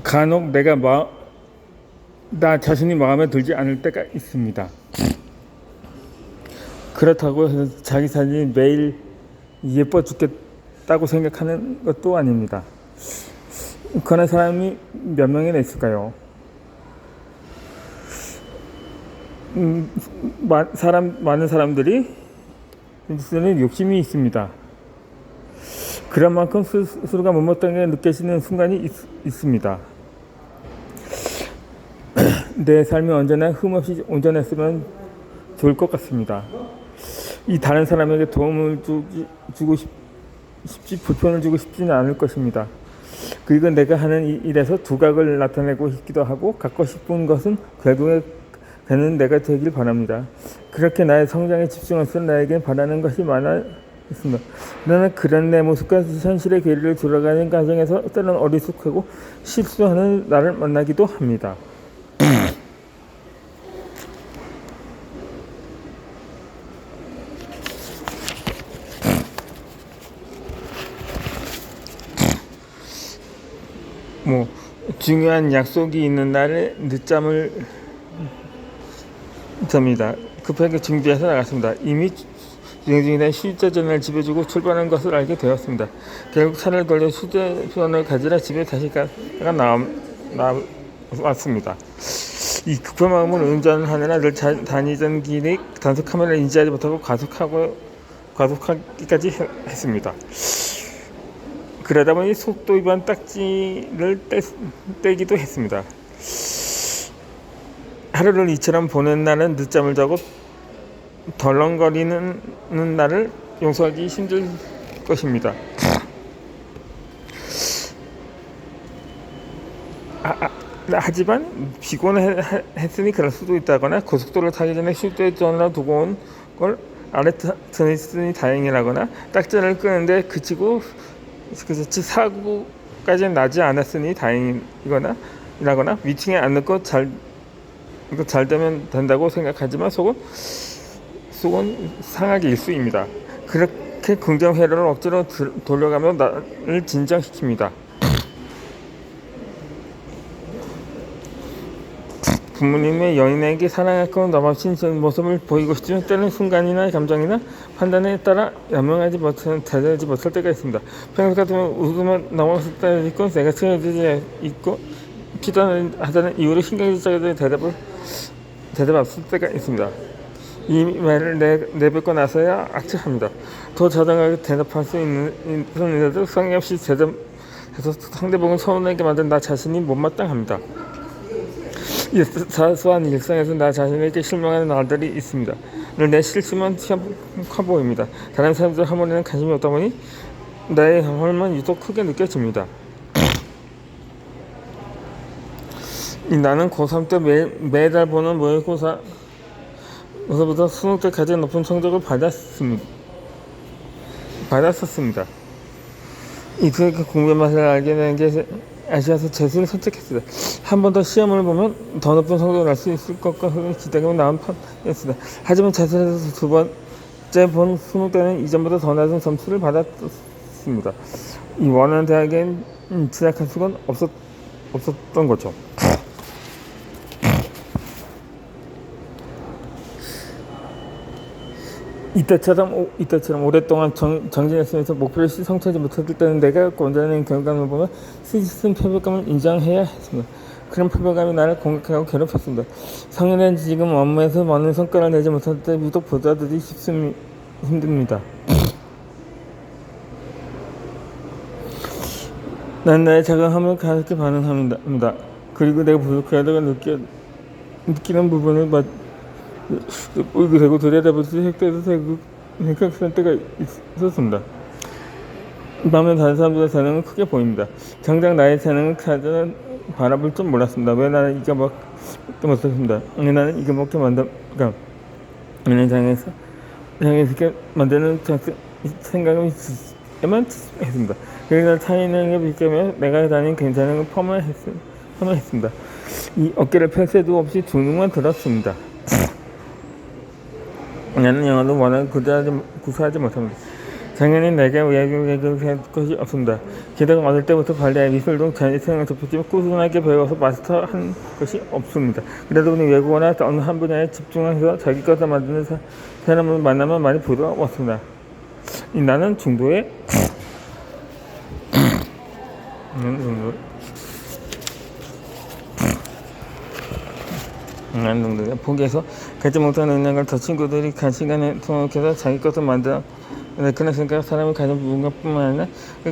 간혹 나 자신이 마음에 들지 않을 때가 있습니다. 그렇다고 해서 자기 사진이 매일 예뻐 죽겠다고 생각하는 것도 아닙니다. 그런 사람이 몇 명이나 있을까요? 많은 사람들이 쓰는 욕심이 있습니다. 그런 만큼 스스로가 못마땅하게 느껴지는 순간이 있습니다. 내 삶이 언제나 흠없이 온전했으면 좋을 것 같습니다. 이 다른 사람에게 도움을 주고 싶지 불편을 주고 싶지는 않을 것입니다. 그리고 내가 하는 일에서 두각을 나타내고 싶기도 하고 갖고 싶은 것은 결국에 되는 내가 되길 바랍니다. 그렇게 나의 성장에 집중해서 나에게 바라는 것이 많아 있습니다. 나는 그런 내 모습과 현실의 괴리를 돌아가는 과정에서 때로는 어리숙하고 실수하는 나를 만나기도 합니다. 중요한 약속이 있는 날에 늦잠을 잡니다. 급하게 준비해서 나갔습니다. 이미 주행 중이던 휴대전화를 집에 두고 출발한 것을 알게 되었습니다. 결국 차를 돌려 휴대전화를 가지러 집에 다시 나왔습니다. 이 급한 마음을 운전하느라 늘 다니던 길에 단속 카메라를 인지하지 못하고 과속하기까지 했습니다. 그러다 보니 속도 위반 딱지를 떼기도 했습니다. 하루를 이처럼 보낸 날은 늦잠을 자고 덜렁거리는 날을 용서하기 힘들 것입니다. 하지만 피곤했으니 그럴 수도 있다거나 고속도로를 타기 전에 휴대전화 두고 온 걸 알아차렸으니 다행이라거나 딱지를 끄는데 그치고 사고까지는 나지 않았으니 다행이거나 미팅에 안 늦고 잘 되면 된다고 생각하지만 속은 상하게 일수입니다. 그렇게 긍정 회로를 억지로 돌려가며 나를 진정시킵니다. 부모님의 연인에게 사랑하고 넘어진 모습을 보이고 싶지만 때는 순간이나 감정이나 판단에 따라 대하지 못할 때가 있습니다. 평소 같으면 웃으면 넘어갔을 때도 있고 내가 친해지지 있고 피곤하다는 이유로 신경질적인 대답 없을 때가 있습니다. 이 말을 내뱉고 나서야 악착합니다. 더 자당하게 대답할 수 있는데도 성의 없이 대답해서 상대방을 서운하게 만든 나 자신이 못마땅합니다. 이 사소한 일상에서 나 자신에게 실망하는 날들이 있습니다. 내 실수만 커 보입니다. 다른 사람들 하모니는 관심이 없다 보니 나의 헐만 유독 크게 느껴집니다. 나는 고3 때 매달 보는 모의고사보다 수능 때 가장 높은 성적을 받았었습니다. 이후에 그 공부의 맛을 알게 된 게 아시아서 재수를 선택했습니다. 한 번 더 시험을 보면 더 높은 성적을 낼 수 있을 것과 기대감이 나온 편이었습니다. 하지만 재수에서 두 번째 본 수능 때는 이전보다 더 낮은 점수를 받았습니다. 이 원하는 대학엔 진학할 수가 없었던 거죠. 이때처럼 오랫동안 정진했으면서 목표를 성취하지 못했을 때는 내가 원하는 결과를 보면 스스로 패배감을 인정해야 했습니다. 그런 패배감이 나를 공격하고 괴롭혔습니다. 성인은 지금 업무에서 많은 성과를 내지 못할 때 유독 보자들이 힘듭니다. 난 나의 작은 가볍게 반응합니다. 그리고 내가 부족하다고 느끼는 부분을 되고 들여다볼 수 생각될 때가 있었습니다. 반면 다른 사람들의 재능은 크게 보입니다. 정작 나의 재능을 가장 바라볼 줄 몰랐습니다. 왜 나는 이겨 먹지 못했습니다. 왜 나는 이겨 먹게 만들까? 나는 장에서 이렇게 만드는 생각을 에만 했습니다. 그러나 차이는 비교하며 내가 다닌 괜찮은 걸 펌을했습니다. 이 어깨를 펼 새도 없이 두 눈만 들었습니다. 나는 영어도 워낙 구사하지 못합니다. 당연히 내게 외국을 할 것이 없습니다. 게다가 어릴 때부터 발레, 미술도 전이성을 접했지만 꾸준하게 배워서 마스터한 것이 없습니다. 그러다 보니 외국어나 어느 한 분야에 집중해서 자기 것을 만드는 사람을 만나면 많이 부러웠습니다. 나는 중도에 포기해서 갖지 못하는 능력을 더 친구들이 시간에 통역해서 자기 것을 만들어 그런 생각 사람이 가진 부분뿐만 아니라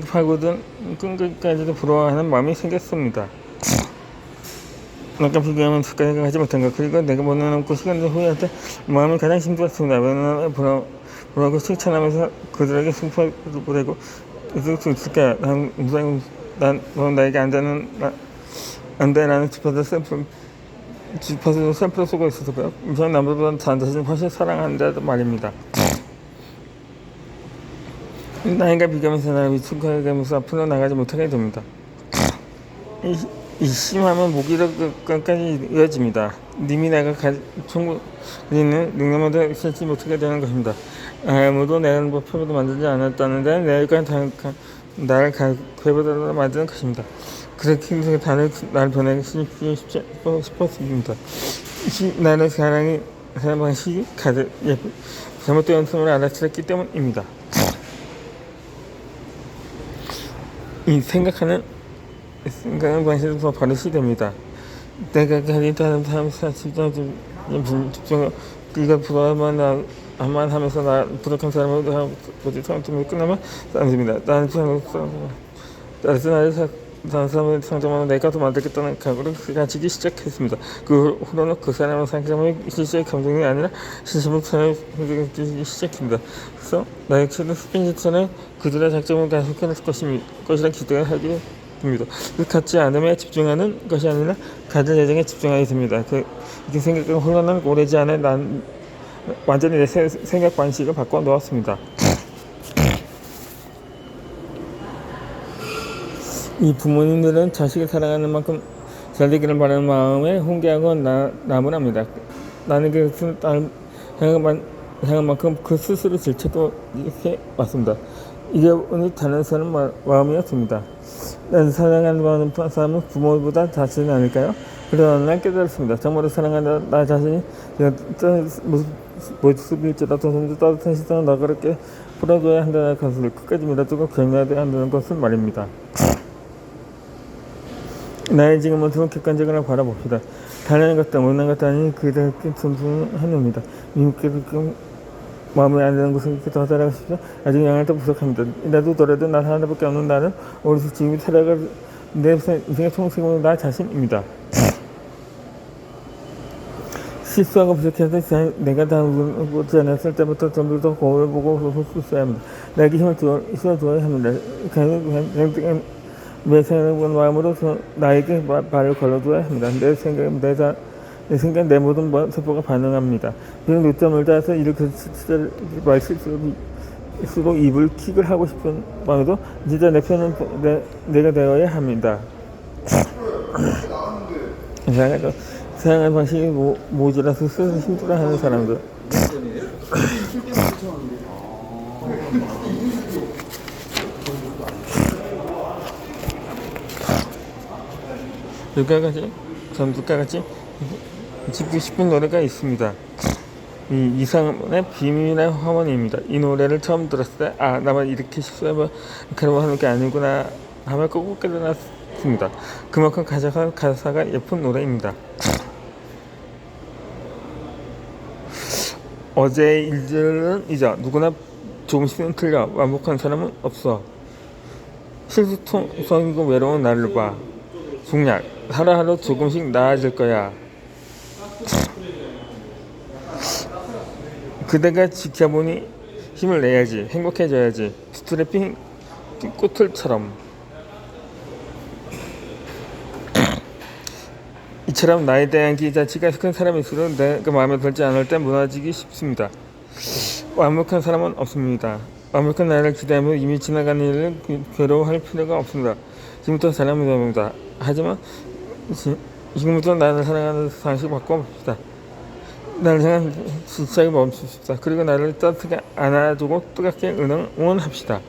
파고든 끈기까지도 부러워하는 마음이 생겼습니다. 아까 비교하면 가까이 가지 못한 것 그리고 내가 못 넘고 시간을 후회할 때 마음이 가장 힘들었습니다. 왜냐하면 부러워하고 실천하면서 그들에게 승부를 보내고 있을 수 있을까? 난 나에게 안 돼라는 주파수 샘플을 쓰고 있어서요. 우선 남들보다 나 자신을 훨씬 사랑한다는 말입니다. 나이가 비교하면서 나를 위축하면서 앞으로 나가지 못하게 됩니다. 심하면 무기력까지 이어집니다. 님이 내가 충분히 있는 능력마다 실지 못하게 되는 것입니다. 아무도 내가 목표도 만들지 않았다는데 내가 나를 괴부하도록 만드는 것입니다. 그렇게 나를 변하기 싶었습니다. 나는 사랑의 방식이 가득 잘못되었음을 알아차렸기 때문입니다. 이 생각하는 방식에서 버릇이 됩니다. 내가 가진 다른 사람 집중 이걸 부러워만 하면서 나 부족한 사람을 보지 처음부터 끝나면 안 됩니다. 나는 다른 사람을 상정하면 내가 더 만들겠다는 각오를 가지기 시작했습니다. 그 후로는 그 사람을 상정하면 실제의 감정이 아니라 신심을 생각하기 시작합니다. 그래서 나의 최대 스피니처는 그들의 작정을 계속할 것이라 기대를 하게 됩니다. 갖지 않음에 집중하는 것이 아니라 가질 예정에 집중하게 됩니다. 이렇게 생각하는 혼란은 오래지 않아 난 완전히 내 생각 방식을 바꿔 놓았습니다. 이 부모님들은 자식을 사랑하는 만큼 잘 되기를 바라는 마음에 훈계하고 남을 합니다. 나는 그것을 향한 만큼 그 스스로 질책도 이렇게 왔습니다. 이게 오늘 다른 사람 마음이었습니다. 나는 사랑하는 사람은 부모보다 자신이 아닐까요? 그러나 어느 날 깨달았습니다. 정말로 사랑하는 나 자신이 모습일지라도 좀 더 따뜻한 시선을 나그럽게 풀어줘야 한다는 것을 끝까지 믿어주고 격려해야 한다는 것을 말입니다. 나의 지금 모습을 객관적으로 바라봅시다. 다른 것도 못난 것도 아닌 그들께 존중합니다. 님께서 마음에 안 드는 것을 더 살아가십시오. 아직 양을 더 부족합니다. 이라도 더라도 나 하나밖에 없는 나는 오로지 지금 살아갈 내 인생의 총책임은 나 자신입니다. 실수하고 부족해서 내가 다루지 않았을 때부터 전부 더 거울을 보고 있어야 합니다. 나에게 힘을 주어줘야 합니다. 내 생각은 마음으로 나에게 말을 걸어줘야 합니다. 내 생각, 내 모든 세포가 반응합니다. 비록 늦잠을 자서 이렇게 말실수로 입을 킥을 하고 싶은 마음에도 진짜 내 편은 내가 되어야 합니다. 사랑하는 방식이 모자라서 스스로 힘들어하는 사람들. 전두가같이 짚고 싶은 노래가 있습니다. 이상의 비밀의 화원입니다. 이 노래를 처음 들었을 때 나만 이렇게 실수하면 하는 게 아니구나 하며 꼭 깨달았습니다. 그만큼 가사가 예쁜 노래입니다. 어제의 일들은 잊어. 누구나 조금씩은 틀려. 완벽한 사람은 없어. 실수통성이고 외로운 나를 봐. 중략. 하루하루 조금씩 나아질 거야. 그대가 지켜보니 힘을 내야지. 행복해져야지. 스트래핑 꽃들처럼. 이처럼 나에 대한 기대치가 큰 사람일수록 내가 마음에 들지 않을 때 무너지기 쉽습니다. 완벽한 사람은 없습니다. 완벽한 나를 기대하며 이미 지나간 일을 괴로워할 필요가 없습니다. 지금부터 사람이 됩니다. 하지만 지금부터 나를 사랑하는 방식을 바꿔봅시다. 나를 향한 집착이 멈춥시다. 그리고 나를 따뜻하게 안아주고 뜨겁게 응원합시다.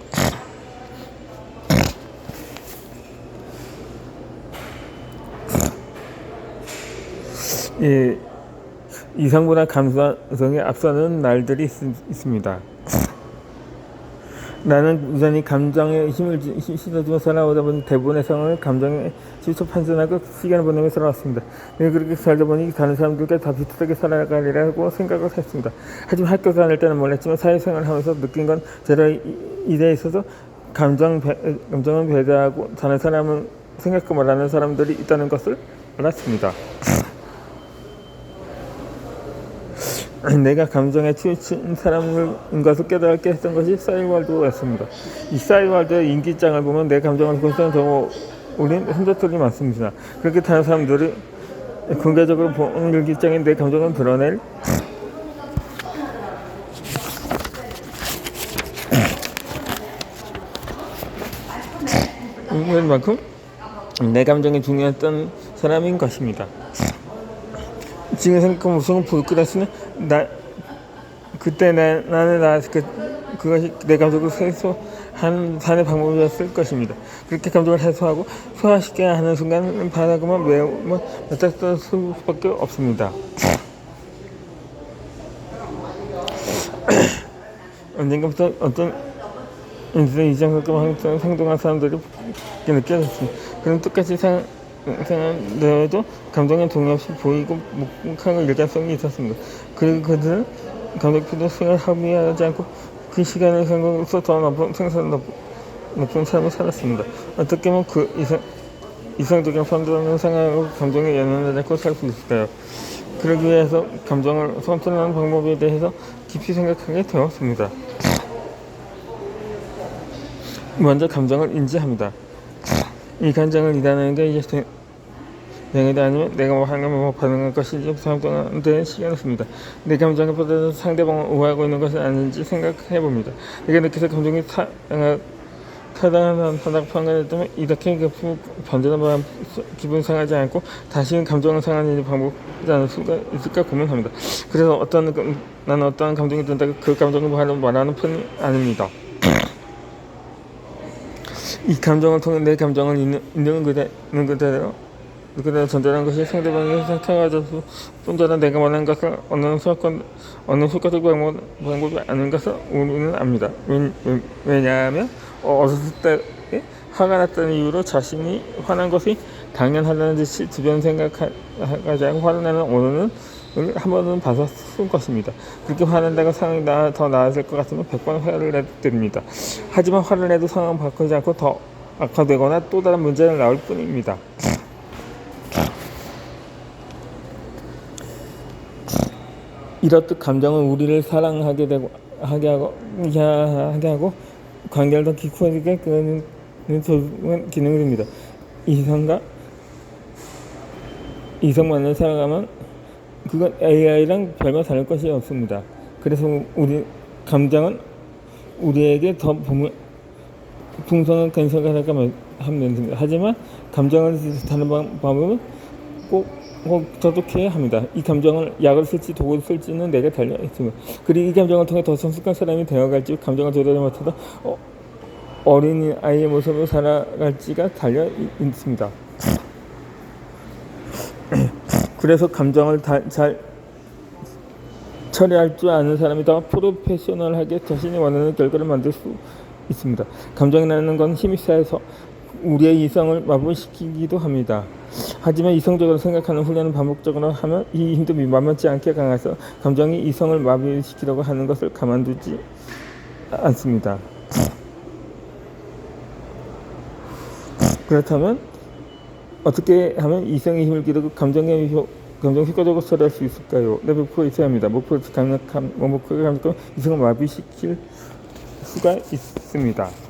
예, 이성보다 감성에 앞서는 날들이 있습니다. 나는 여전히 감정에 힘을 실어주며 살아오다 보니 대부분의 상황을 감정에 실초 판단하고 시간을 보내며 살아왔습니다. 그렇게 살다 보니 다른 사람들과 다 비슷하게 살아가리라고 생각을 했습니다. 하지만 학교 다닐 때는 몰랐지만 사회생활을 하면서 느낀 건 제가 일에 있어서 감정은 배제하고 다른 사람은 생각고 말하는 사람들이 있다는 것을 알았습니다. 내가 감정에 치우친 사람인 것을 깨닫게 했던 것이 싸이월드였습니다. 이 싸이월드의 인기장을 보면 내 감정을 고스란히 적어올린 흔적들이 많습니다. 그렇게 다른 사람들이 공개적으로 본 일기장에 내 감정을 드러낼 만큼 내 감정이 중요했던 사람인 것입니다. 지금 생각하면 무슨 불길했으나 그때 나는 그것이 내 감정을 해소하는 산의 방법이었을 것입니다. 그렇게 감정을 해소하고 소화시켜야 하는 순간을 바라고만 매우 맞닥뜨릴 수밖에 없습니다. 언젠가부터 어떤 인생의 이장만큼 행동한 사람들이 느껴졌습니다. 그럼 똑같이 생각되어도 감정에 동의 없이 보이고 묵묵한 일관성이 있었습니다. 그리고 그들은 감정표도 생활 합의하지 않고 그 시간을 생각해서 더 높은 삶을 살았습니다. 어떻게 보면 그 이상적인 판단을 상하고 감정에 연연하지 않고 살 수 있을까요? 그러기 위해서 감정을 선택하는 방법에 대해서 깊이 생각하게 되었습니다. 먼저 감정을 인지합니다. 이 감정을 이해하는 게 이제 내가 아니면 내가 하는 반응할 것인지 상황에 대한 시간을 씁니다. 내 감정에 뻗어서 상대방을 오해하고 있는 것은 아닌지 생각해 봅니다. 내가 느껴서 감정이 타당한 판단했다면 이렇게 반전한 기분 상하지 않고 다시는 감정을 상하는 방법이 않을 수가 있을까 고민합니다. 그래서 나는 어떤 감정이 든다고 그 감정을 말하는 편이 아닙니다. 이 감정을 통해 내 감정을 있는 그대로 전달하는 것이 상대방이 생각하자서 뿐더러 내가 말하는 것을 어느 효과적 방법이 아닌 것을 우리는 압니다. 왜냐하면 어렸을 때 화가 났다는 이유로 자신이 화난 것이 당연하다는 듯이 주변 생각하지 않고 화를 내는 언어는 한 번은 봤을 것입니다. 그렇게 화낸다가 상황이 더 나아질 것 같으면 100번 화를 내도 됩니다. 하지만 화를 내도 상황을 바꾸지 않고 더 악화되거나 또 다른 문제가 나올 뿐입니다. 이렇듯 감정은 우리를 사랑하게 하고 관계를 더 깊어지게 끄는 기능을 합니다. 이성만을 사랑하면 그건 AI랑 별반 다를 것이 없습니다. 그래서 우리 감정은 우리에게 더 풍성한 근성을 하면 됩니다. 하지만 감정을 다른 방법은 꼭 저독해야 합니다. 이 감정을 약을 쓸지 독을 쓸지는 내가 달려 있습니다. 그리고 이 감정을 통해 더 성숙한 사람이 되어갈지 감정을 조절하지 못해도 어린 아이의 모습으로 살아갈지가 달려 있습니다. 그래서 감정을 잘 처리할 줄 아는 사람이 더 프로페셔널하게 자신이 원하는 결과를 만들 수 있습니다. 감정이라는 건 힘이 쌓여서 우리의 이성을 마비시키기도 합니다. 하지만 이성적으로 생각하는 훈련을 반복적으로 하면 이 힘도 만만치 않게 강해서 감정이 이성을 마비시키려고 하는 것을 가만두지 않습니다. 그렇다면 어떻게 하면 이성의 힘을 기르고 감정 효과적으로 처리할 수 있을까요? 내 목표가 있어야 합니다. 목표가 강력한 이성을 마비시킬 수가 있습니다.